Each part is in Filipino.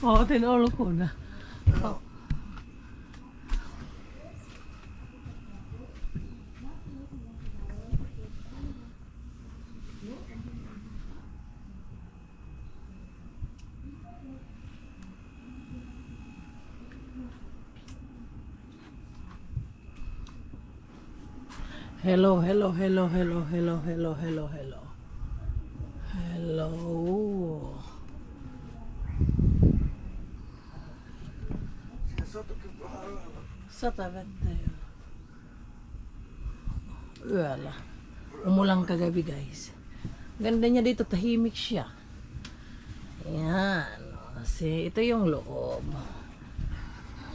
Oo, tinolo ko na. Oh. Hello, hello, hello, hello, hello, hello, hello, hello. Hello. Satavat tayo. Wala. Umulang kagabi guys. Ganda niya dito, tahimik siya. Ayan. Kasi ito yung loob.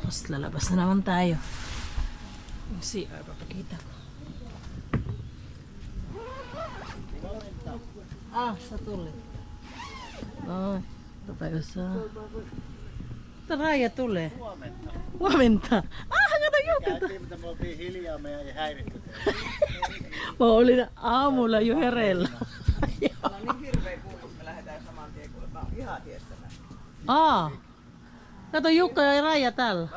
Tapos lalabas na naman tayo. Yung CR, papakita ko. Sa tuloy. Ito tayo sa... Taraya tuloy. Huomenta. Hanga tayo kita. Mauli na. Mulla jo hereillä. Kato Jukka ja Raija täällä.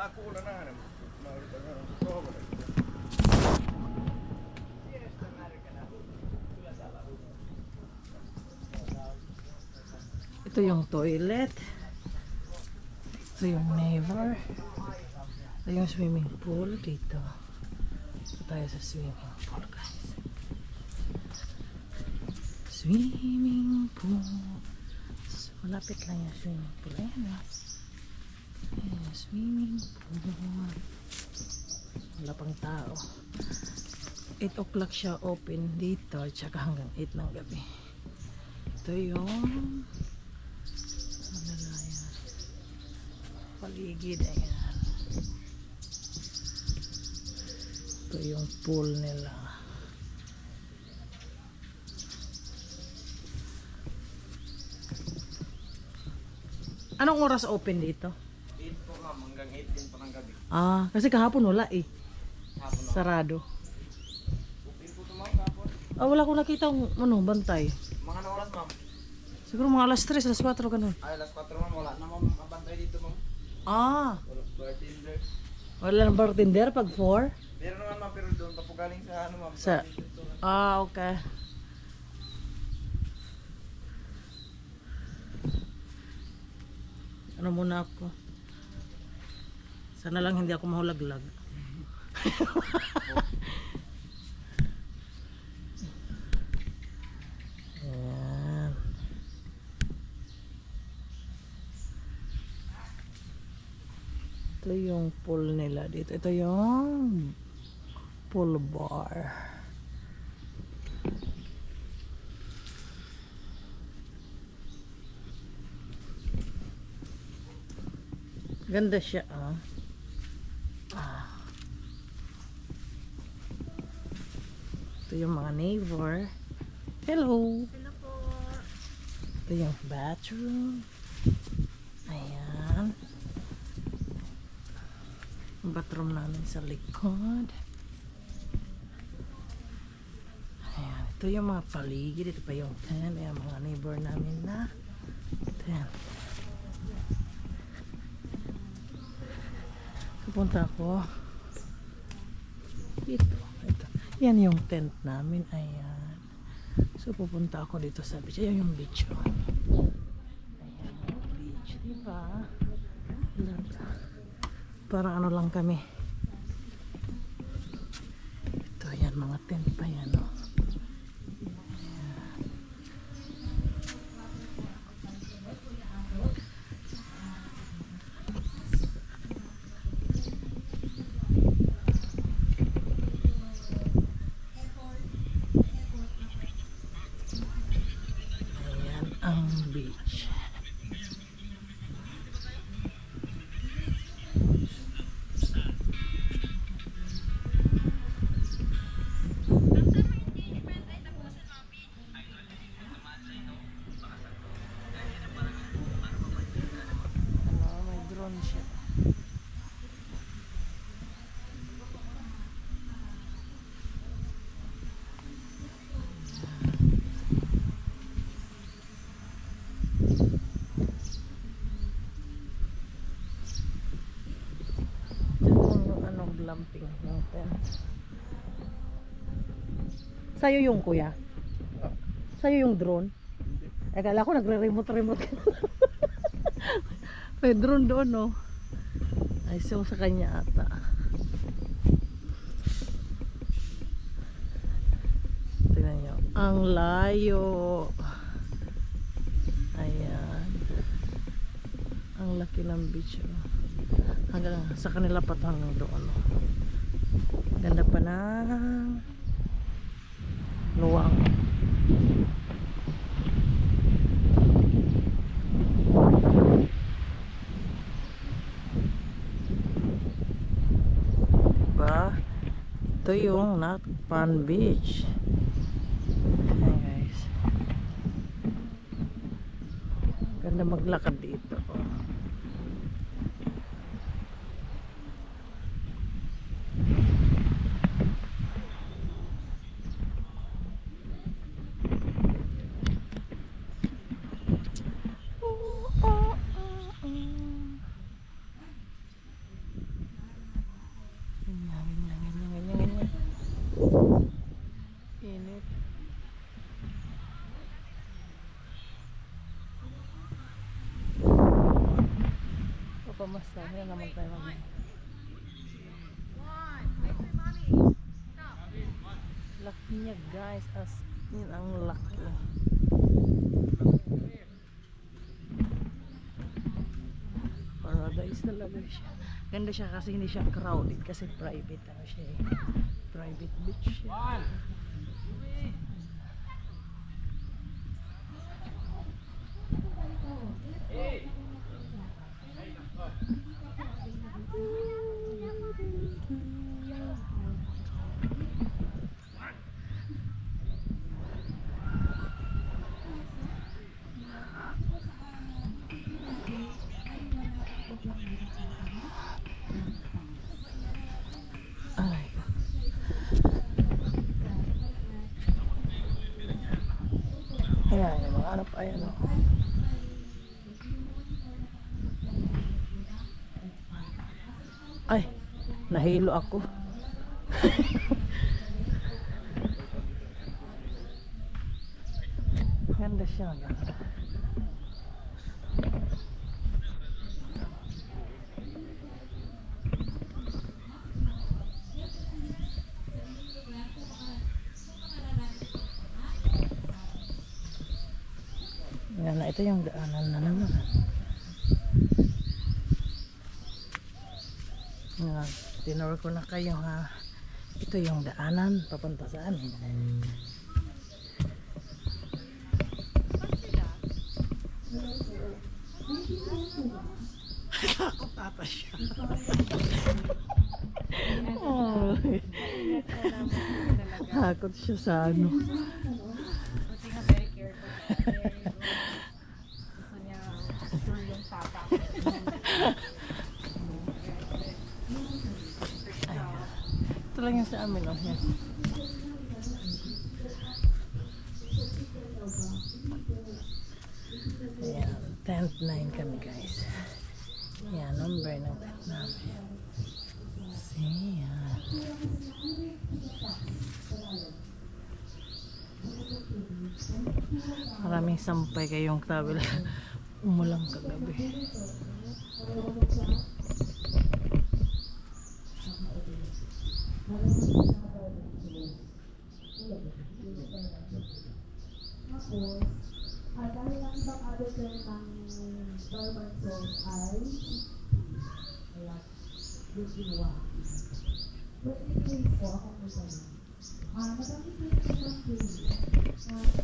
Ito yung toilet. Ito yung neighbor. Ito yung swimming pool dito. Ito tayo sa swimming pool guys. Swimming pool. So, malapit lang yung swimming pool. Ayan o. Ayan, swimming pool. Wala pang tao. 8 o'clock siya open dito. Tsaka hanggang 8 ng gabi. Ito yung paligid, ayan. Ito yung pool nila. Anong oras open dito? 8 po ma'am, hanggang 8 din po ng gabi. Kasi kahapon wala eh. Hapon na. Sarado. Open po ito ma'am, hapon. Wala ko nakita bantay. Mga na oras ma'am? Siguro mga alas 3, alas 4 ganun. Ay, alas 4 ma'am, wala na ma'am, abantay dito ma'am. Wala bartender. Wala ng bartender pag 4? Meron naman ma'am, pero doon pa po galing sa ano ma'am. Sa... okay. Ano muna ako? Sana lang hindi ako mahulaglag. Ayan. Ito yung pool nila dito. Ito yung pool bar. Ganda siya, Ito yung mga neighbor. Hello. Hello po. Ito yung bathroom. Ayan. Ang bathroom namin sa likod. Ayan. Ito yung mga paligid. Ito pa yung tent. Ayan, mga neighbor namin na tent. Pupunta ako dito. Ito. Yan yung tent namin. Ayan. So pupunta ako dito sa beach. Ayan yung beach. Ayan yung beach. Diba? Parang ano lang kami. Ito yan. Mga tent pa yan. Ang beach. Sa'yo yung kuya? Sa'yo yung drone? Akala ko nagre-remote ka. May drone doon, no? Ay, so sa kanya ata. Tingnan nyo. Ang layo. Ayan. Ang laki ng beach. Oh. Hanggang sa kanila pa hanggang doon. Oh. Ganda pa ng luwang. Diba? Ito yung Natpan Beach. Ayan guys. Ganda maglakad dito. Ganyan. Init. Papamasahe naman tayo mamaya. Laki niya guys, as in ang laki. Paradise talaga siya. Ganda siya kasi hindi siya crowded kasi private ano siya eh. Private beach siya. Ay. Ayan, yung mga ano pa yan. Oh. Ay, nahilo ako. Ganda siya. Ganda. Yan na, ito yung daanan na naman. Yan, tinuro ko na kayo ha. Ito yung daanan papunta sa amin. Takot ata siya. Oh. Takot siya sa ano. Ito lang yung sa amin, oh. Yan. Ayan, tent 9 kami guys. Yan, number ng tent namin. See, yan. Maraming sampay kayong travel. Umulang kagabi. Dahil ang ibang auditor ng Dorman Zone ay yung ginawa. But anyway po, ako may ganun. Madami po yung ibang